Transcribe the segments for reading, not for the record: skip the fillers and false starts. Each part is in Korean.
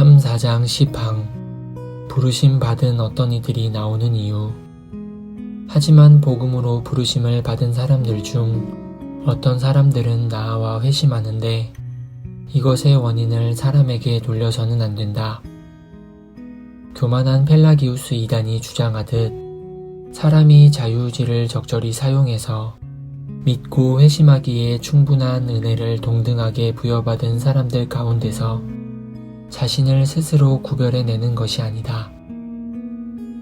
(3, 4장) 10항 부르심 받은 어떤 이들이 나오는 이유. 하지만 복음으로 부르심을 받은 사람들 중 어떤 사람들은 나아와 회심하는데 이것의 원인을 사람에게 돌려서는 안 된다. 교만한 펠라기우스 이단이 주장하듯 사람이 자유의지를 적절히 사용해서 믿고 회심하기에 충분한 은혜를 동등하게 부여받은 사람들 가운데서 자신을 스스로 구별해내는 것이 아니다.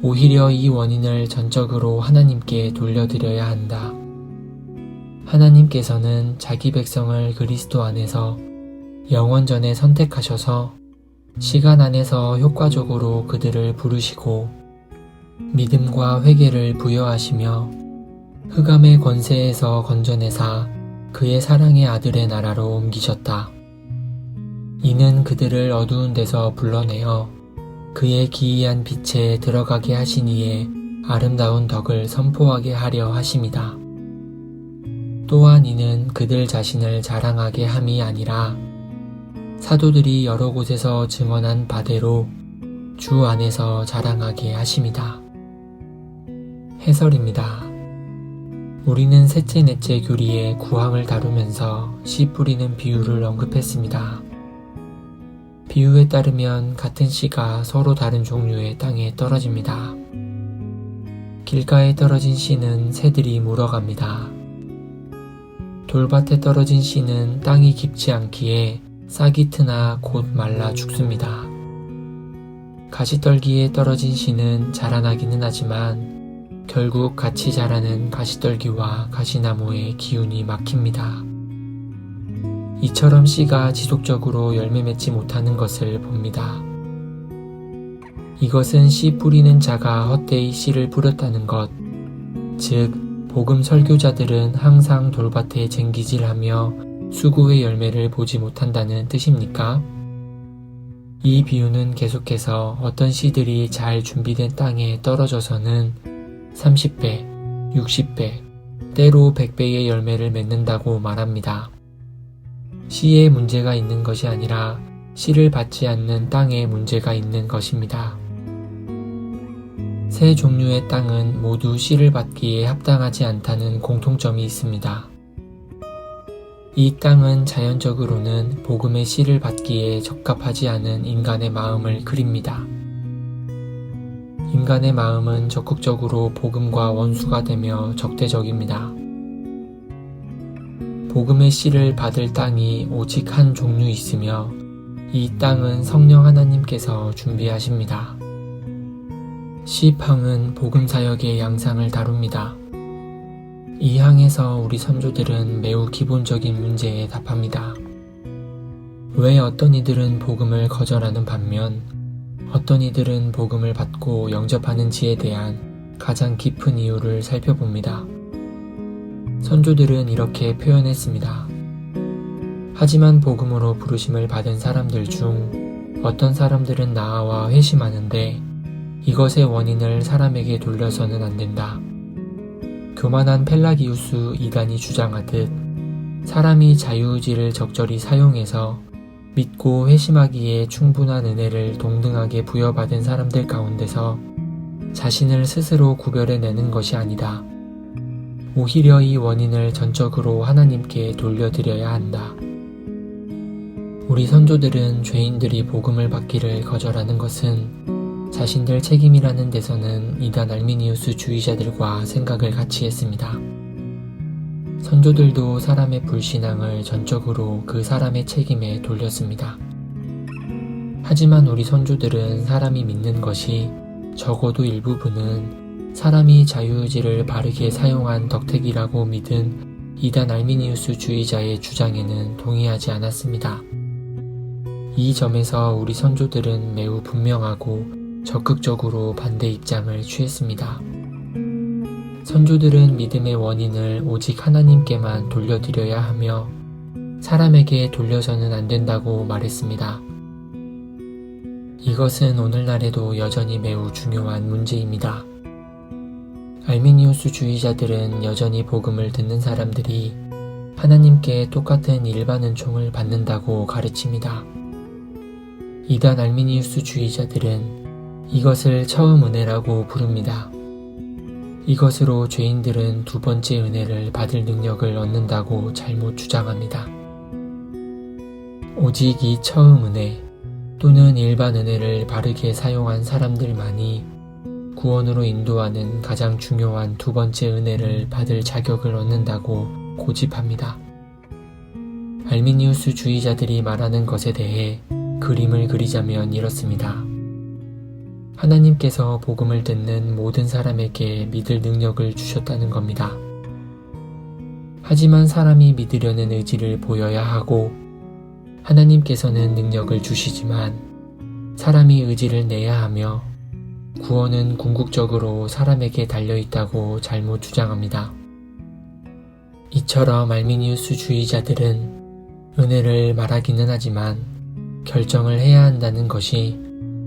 오히려 이 원인을 전적으로 하나님께 돌려드려야 한다. 하나님께서는 자기 백성을 그리스도 안에서 영원전에 선택하셔서 시간 안에서 효과적으로 그들을 부르시고 믿음과 회개를 부여하시며 흑암의 권세에서 건져내사 그의 사랑의 아들의 나라로 옮기셨다. 이는 그들을 어두운 데서 불러내어 그의 기이한 빛에 들어가게 하신 이의 아름다운 덕을 선포하게 하려 하심이다. 또한 이는 그들 자신을 자랑하게 함이 아니라 사도들이 여러 곳에서 증언한 바대로 주 안에서 자랑하게 하심이다. 해설입니다. 우리는 셋째 넷째 교리의 구항을 다루면서 씨 뿌리는 비유를 언급했습니다. 비유에 따르면 같은 씨가 서로 다른 종류의 땅에 떨어집니다. 길가에 떨어진 씨는 새들이 물어갑니다. 돌밭에 떨어진 씨는 땅이 깊지 않기에 싹이 트나 곧 말라 죽습니다. 가시떨기에 떨어진 씨는 자라나기는 하지만 결국 같이 자라는 가시떨기와 가시나무의 기운이 막힙니다. 이처럼 씨가 지속적으로 열매 맺지 못하는 것을 봅니다. 이것은 씨 뿌리는 자가 헛되이 씨를 뿌렸다는 것, 즉 복음 설교자들은 항상 돌밭에 쟁기질하며 수고의 열매를 보지 못한다는 뜻입니까? 이 비유는 계속해서 어떤 씨들이 잘 준비된 땅에 떨어져서는 30배, 60배, 때로 100배의 열매를 맺는다고 말합니다. 씨에 문제가 있는 것이 아니라 씨를 받지 않는 땅에 문제가 있는 것입니다. 세 종류의 땅은 모두 씨를 받기에 합당하지 않다는 공통점이 있습니다. 이 땅은 자연적으로는 복음의 씨를 받기에 적합하지 않은 인간의 마음을 그립니다. 인간의 마음은 적극적으로 복음과 원수가 되며 적대적입니다. 복음의 씨를 받을 땅이 오직 한 종류 있으며 이 땅은 성령 하나님께서 준비하십니다. 10항은 복음 사역의 양상을 다룹니다. 이 항에서 우리 선조들은 매우 기본적인 문제에 답합니다. 왜 어떤 이들은 복음을 거절하는 반면 어떤 이들은 복음을 받고 영접하는지에 대한 가장 깊은 이유를 살펴봅니다. 선조들은 이렇게 표현했습니다. 하지만 복음으로 부르심을 받은 사람들 중 어떤 사람들은 나아와 회심하는데 이것의 원인을 사람에게 돌려서는 안 된다. 교만한 펠라기우스 이단이 주장하듯 사람이 자유의지를 적절히 사용해서 믿고 회심하기에 충분한 은혜를 동등하게 부여받은 사람들 가운데서 자신을 스스로 구별해내는 것이 아니다. 오히려 이 원인을 전적으로 하나님께 돌려드려야 한다. 우리 선조들은 죄인들이 복음을 받기를 거절하는 것은 자신들 책임이라는 데서는 이단 알미니우스 주의자들과 생각을 같이 했습니다. 선조들도 사람의 불신앙을 전적으로 그 사람의 책임에 돌렸습니다. 하지만 우리 선조들은 사람이 믿는 것이 적어도 일부분은 사람이 자유의지를 바르게 사용한 덕택이라고 믿은 이단 알미니우스 주의자의 주장에는 동의하지 않았습니다. 이 점에서 우리 선조들은 매우 분명하고 적극적으로 반대 입장을 취했습니다. 선조들은 믿음의 원인을 오직 하나님께만 돌려드려야 하며 사람에게 돌려서는 안 된다고 말했습니다. 이것은 오늘날에도 여전히 매우 중요한 문제입니다. 알미니우스 주의자들은 여전히 복음을 듣는 사람들이 하나님께 똑같은 일반 은총을 받는다고 가르칩니다. 이단 알미니우스 주의자들은 이것을 처음 은혜라고 부릅니다. 이것으로 죄인들은 두 번째 은혜를 받을 능력을 얻는다고 잘못 주장합니다. 오직 이 처음 은혜 또는 일반 은혜를 바르게 사용한 사람들만이 구원으로 인도하는 가장 중요한 두 번째 은혜를 받을 자격을 얻는다고 고집합니다. 알미니우스 주의자들이 말하는 것에 대해 그림을 그리자면 이렇습니다. 하나님께서 복음을 듣는 모든 사람에게 믿을 능력을 주셨다는 겁니다. 하지만 사람이 믿으려는 의지를 보여야 하고 하나님께서는 능력을 주시지만 사람이 의지를 내야 하며 구원은 궁극적으로 사람에게 달려있다고 잘못 주장합니다. 이처럼 알미니우스 주의자들은 은혜를 말하기는 하지만 결정을 해야 한다는 것이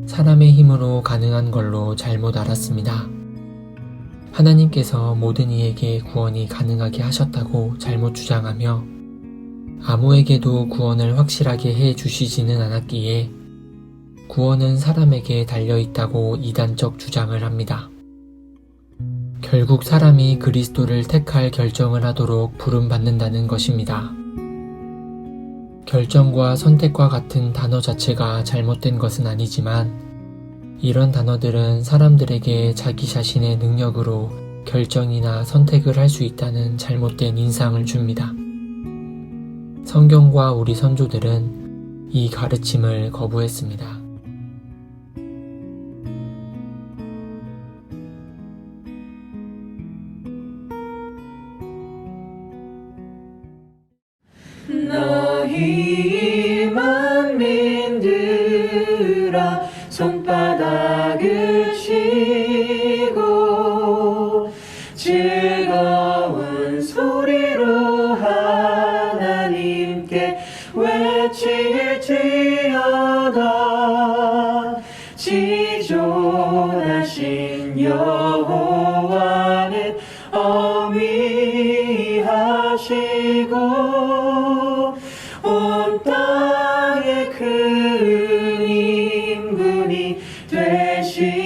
사람의 힘으로 가능한 걸로 잘못 알았습니다. 하나님께서 모든 이에게 구원이 가능하게 하셨다고 잘못 주장하며 아무에게도 구원을 확실하게 해 주시지는 않았기에 구원은 사람에게 달려있다고 이단적 주장을 합니다. 결국 사람이 그리스도를 택할 결정을 하도록 부름받는다는 것입니다. 결정과 선택과 같은 단어 자체가 잘못된 것은 아니지만 이런 단어들은 사람들에게 자기 자신의 능력으로 결정이나 선택을 할 수 있다는 잘못된 인상을 줍니다. 성경과 우리 선조들은 이 가르침을 거부했습니다. 너희 만민들아 손바닥을 치고 즐거운 소리로 하나님께 외칠지어다. 지존하신 여호와는 어미하시고 온 땅에 큰 임금이 되시리로다.